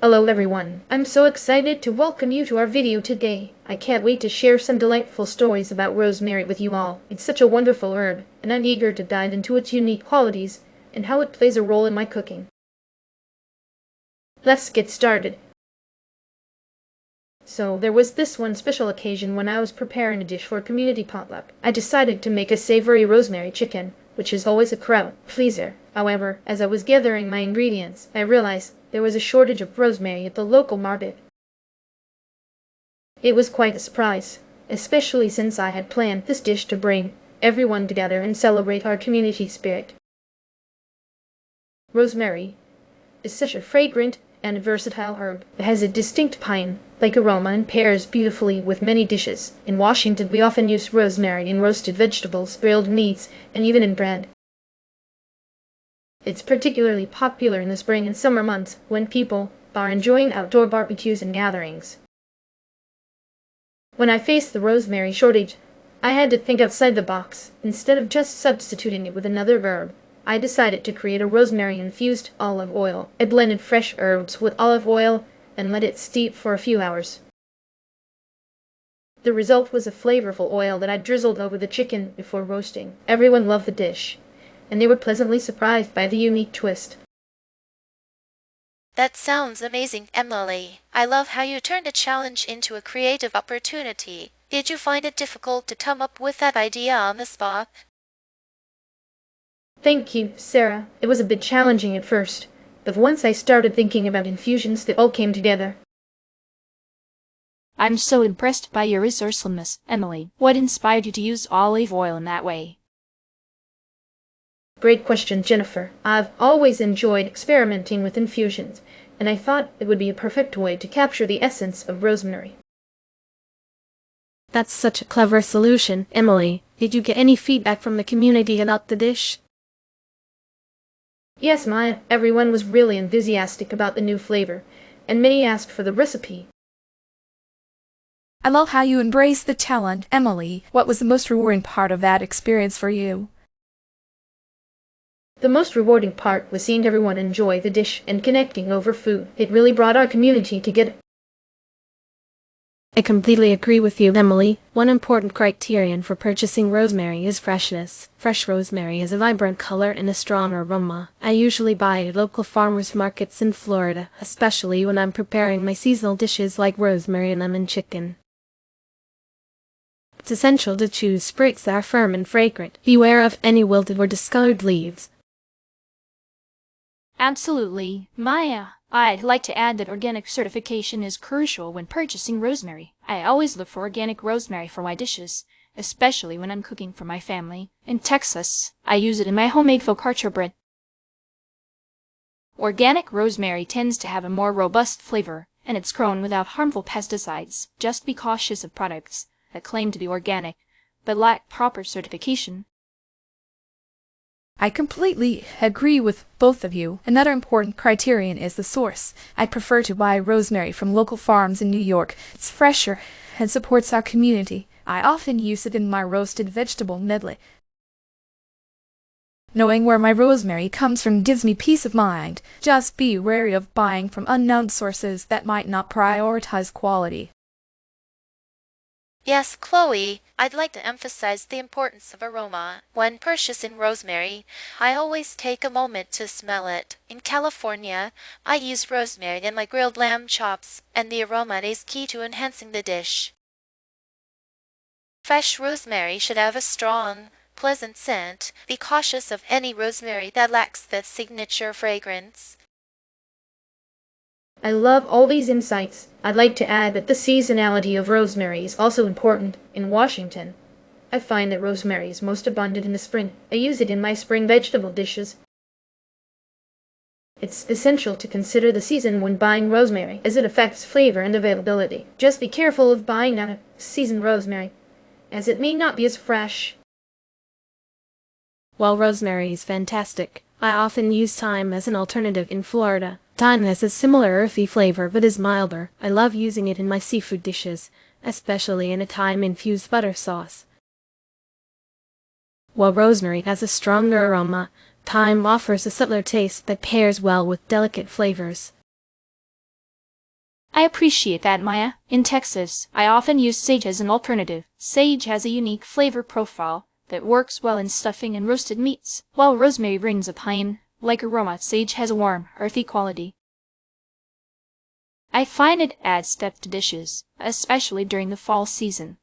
Hello everyone, I'm so excited to welcome you to our video today. I can't wait to share some delightful stories about rosemary with you all. It's such a wonderful herb, and I'm eager to dive into its unique qualities and how it plays a role in my cooking. Let's get started. So, there was this one special occasion when I was preparing a dish for a community potluck. I decided to make a savory rosemary chicken, which is always a crowd pleaser. However, as I was gathering my ingredients, I realized there was a shortage of rosemary at the local market. It was quite a surprise, especially since I had planned this dish to bring everyone together and celebrate our community spirit. Rosemary is such a fragrant and versatile herb. It has a distinct pine-like aroma and pairs beautifully with many dishes. In Washington, we often use rosemary in roasted vegetables, grilled meats, and even in bread. It's particularly popular in the spring and summer months when people are enjoying outdoor barbecues and gatherings. When I faced the rosemary shortage, I had to think outside the box. Instead of just substituting it with another herb, I decided to create a rosemary-infused olive oil. I blended fresh herbs with olive oil and let it steep for a few hours. The result was a flavorful oil that I drizzled over the chicken before roasting. Everyone loved the dish, and they were pleasantly surprised by the unique twist. That sounds amazing, Emily. I love how you turned a challenge into a creative opportunity. Did you find it difficult to come up with that idea on the spot? Thank you, Sarah. It was a bit challenging at first, but once I started thinking about infusions, they all came together. I'm so impressed by your resourcefulness, Emily. What inspired you to use olive oil in that way? Great question, Jennifer. I've always enjoyed experimenting with infusions, and I thought it would be a perfect way to capture the essence of rosemary. That's such a clever solution, Emily. Did you get any feedback from the community about the dish? Yes, Maya. Everyone was really enthusiastic about the new flavor, and many asked for the recipe. I love how you embrace the talent, Emily. What was the most rewarding part of that experience for you? The most rewarding part was seeing everyone enjoy the dish and connecting over food. It really brought our community together. I completely agree with you, Emily. One important criterion for purchasing rosemary is freshness. Fresh rosemary has a vibrant color and a strong aroma. I usually buy at local farmers markets in Florida, especially when I'm preparing my seasonal dishes like rosemary and lemon chicken. It's essential to choose sprigs that are firm and fragrant. Beware of any wilted or discolored leaves. Absolutely. Maya, I'd like to add that organic certification is crucial when purchasing rosemary. I always look for organic rosemary for my dishes, especially when I'm cooking for my family. In Texas, I use it in my homemade focaccia bread. Organic rosemary tends to have a more robust flavor, and it's grown without harmful pesticides. Just be cautious of products that claim to be organic, but lack proper certification. I completely agree with both of you. Another important criterion is the source. I prefer to buy rosemary from local farms in New York. It's fresher and supports our community. I often use it in my roasted vegetable medley. Knowing where my rosemary comes from gives me peace of mind. Just be wary of buying from unknown sources that might not prioritize quality. Yes, Chloe, I'd like to emphasize the importance of aroma. When purchasing rosemary, I always take a moment to smell it. In California, I use rosemary in my grilled lamb chops, and the aroma is key to enhancing the dish. Fresh rosemary should have a strong, pleasant scent. Be cautious of any rosemary that lacks the signature fragrance. I love all these insights. I'd like to add that the seasonality of rosemary is also important. In Washington, I find that rosemary is most abundant in the spring. I use it in my spring vegetable dishes. It's essential to consider the season when buying rosemary, as it affects flavor and availability. Just be careful of buying out-of-season rosemary, as it may not be as fresh. While rosemary is fantastic, I often use thyme as an alternative in Florida. Thyme has a similar earthy flavor but is milder. I love using it in my seafood dishes, especially in a thyme-infused butter sauce. While rosemary has a stronger aroma, thyme offers a subtler taste that pairs well with delicate flavors. appreciate that, Maya. In Texas, I often use sage as an alternative. Sage has a unique flavor profile that works well in stuffing and roasted meats, while rosemary brings a pine-like aroma. Sage has a warm, earthy quality. I find it adds depth to dishes, especially during the fall season.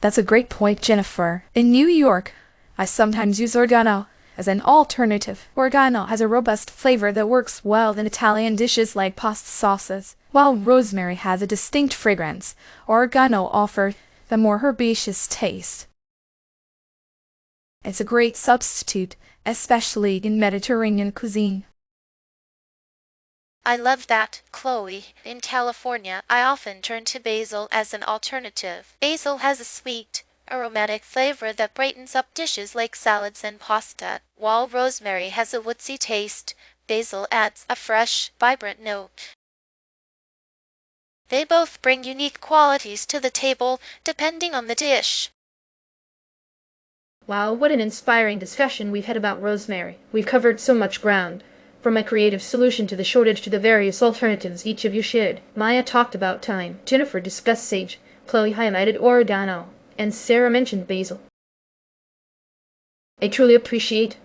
That's a great point, Jennifer. In New York, I sometimes use oregano as an alternative. Oregano has a robust flavor that works well in Italian dishes like pasta sauces, while rosemary has a distinct fragrance. Oregano offers a more herbaceous taste. It's a great substitute, especially in Mediterranean cuisine. I love that, Chloe. In California, I often turn to basil as an alternative. Basil has a sweet, aromatic flavor that brightens up dishes like salads and pasta, while rosemary has a woodsy taste. Basil adds a fresh, vibrant note. They both bring unique qualities to the table, depending on the dish. Wow, what an inspiring discussion we've had about rosemary. We've covered so much ground. From a creative solution to the shortage to the various alternatives each of you shared. Maya talked about thyme, Jennifer discussed sage, Chloe highlighted oregano, and Sarah mentioned basil. I truly appreciate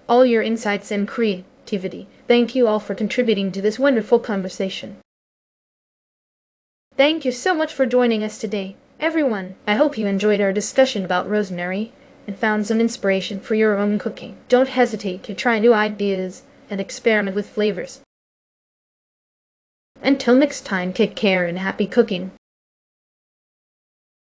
all your insights and creativity. Thank you all for contributing to this wonderful conversation. Thank you so much for joining us today, everyone. I hope you enjoyed our discussion about rosemary and found some inspiration for your own cooking. Don't hesitate to try new ideas and experiment with flavors. Until next time, take care and happy cooking.